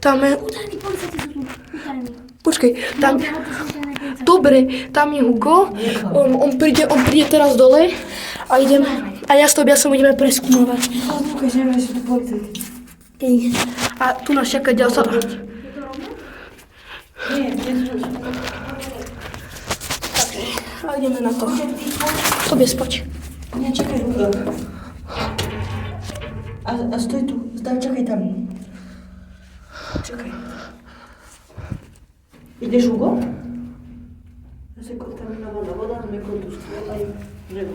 Tam je... Utajný policajti sú tu. Utajný. Počkej, tam... Dobre, tam je Hugo. On príde teraz dole a idem... A ja s Tobiasom ideme preskúmovať. Ukážeme, že sú tu policajti. A tu nás čaká ďalšia... Nie, A ideme na to. Tobias, poď. nie, čakaj, Hugo. A stoj tu, čakaj tam. Čakaj. Ideš, Hugo? Ja sa kontaminovaná voda, nekondustruje aj drevo.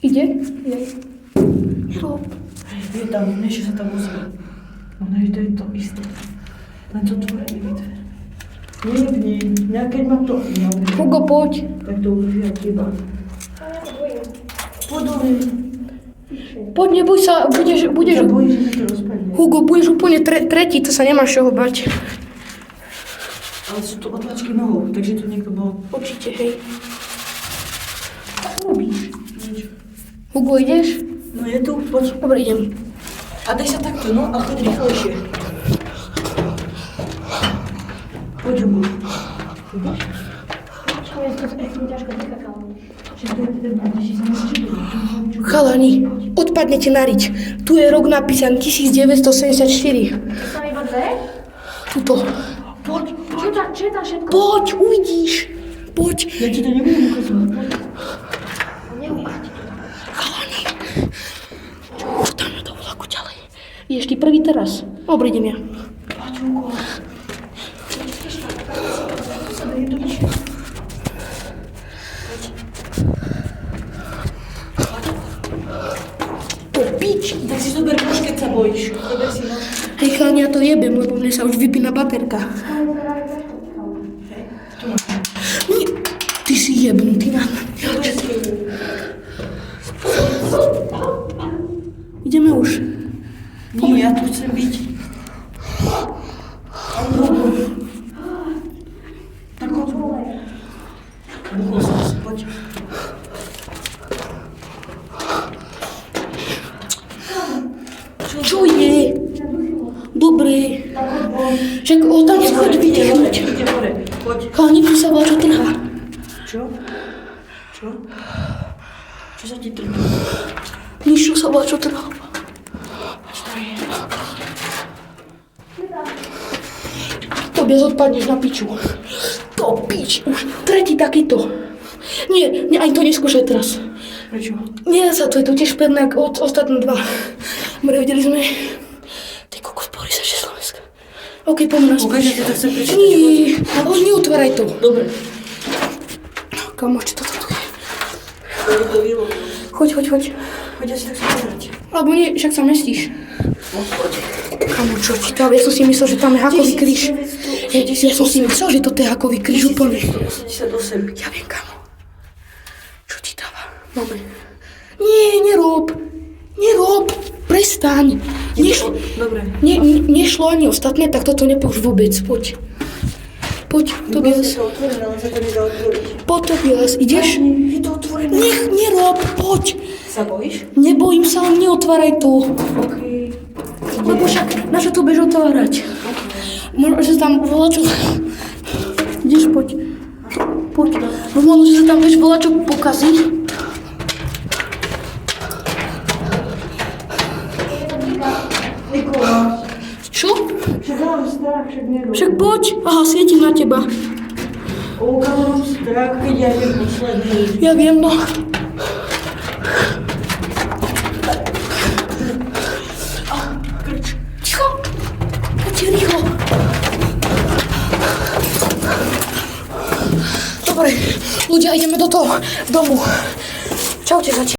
Ide? Rob. Je tam, niečo sa tam ozve. Ono je to isté. Len to tvoje nevidve. Nevydni, keď mám to... Hugo, poď. Tak to už je chyba. Podole. Poď, neboj sa, budeš... Ja bojím, že sa to rozpadne. Hugo, budeš úplne tretí, to sa nemáš čoho bať. Ale sú to otlačky nohou, takže tu niekto bol. Určite, hej. Čo robíš? Nič. Hugo, ideš? No je tu, poď. Dobre, idem. A daj sa takto, no a choď rýchlejšie. Poď, Hugo. Ideš? Chalani, odpadnete na riť. Tu je rok napísaný 1974. Tam iba dve? Tuto. Poď. Čo je tam všetko? Poď, uvidíš. Poď. Ja ti to nebudem ukazovať. Poď. Neukážte. Chalani. Čo tam je do vlaku ďalej? Ideš ty prvý teraz? Dobre, idem ja. Poď, Hugo. To piči. Tak si zober nôž, keď sa bojíš. Zober si nôž. Hej, chalani, ja to jebem, lebo mne sa už vypína baterka. Nie, ty si jebnutý na mňa. Ideme už. Nie, ja tu chcem byť. Tak od buchol som si, poď. Čo je? Dobre. Však tam si choď vydýchnuť. Ide hore, poď. Chalani, tu sa vláčo trhá. Čo? Čo? Čo sa ti trhá? Nič, tu sa vláčo trhá. Čo to je? Tobias, odpadneš na piču. To pič, už tretí takýto. Nie, ani to neskúšaj teraz. Prečo? Nie sa, to je tu tiež pevné ako ostatné dva. Dobre, videli sme. Ty kokos, borí sa, že Slovenska. OK, poďme nás. Ukáž, že to chce prečítať. Nie, už neotváraj to. Dobre. Kamo, čo toto tu je? To je to výlo. Choď. Choď asi tak sa pozerať. Alebo nie, však sa mestíš. No, poď. Kamo, čo ti to? Ja som si myslel, že tam je hakový kríž. Ja som si myslel, že toto je hakový kríž úplne. 1988. Ja viem, kamo. Čo ti dáva? Máme. Nie, nerob. Prestaň. Dobre. Nešlo ani ostatné, tak toto nepouž vôbec. Poď, Tobias. Je to otvorené, ale sa to nedá otvoriť. Poď, Tobias, ideš? Je to otvorené. Nerob, poď. Sa bojíš? Nebojím sa, len neotváraj to. OK. Lebo však, na čo to budeš otvárať? Možno, že sa tam volačo... Ideš, poď. No možno, že sa tam budeš volačo pokaziť. Nikola. Čo? Však mám strach, však nerob. Však poď. Aha, svietím na teba. Mám strach, keď ja idem posledný. Ja viem, no. Krč. Ticho. Poďte rýchlo. Dobre, ľudia, ideme do toho domu. Čaute, zatiaľ.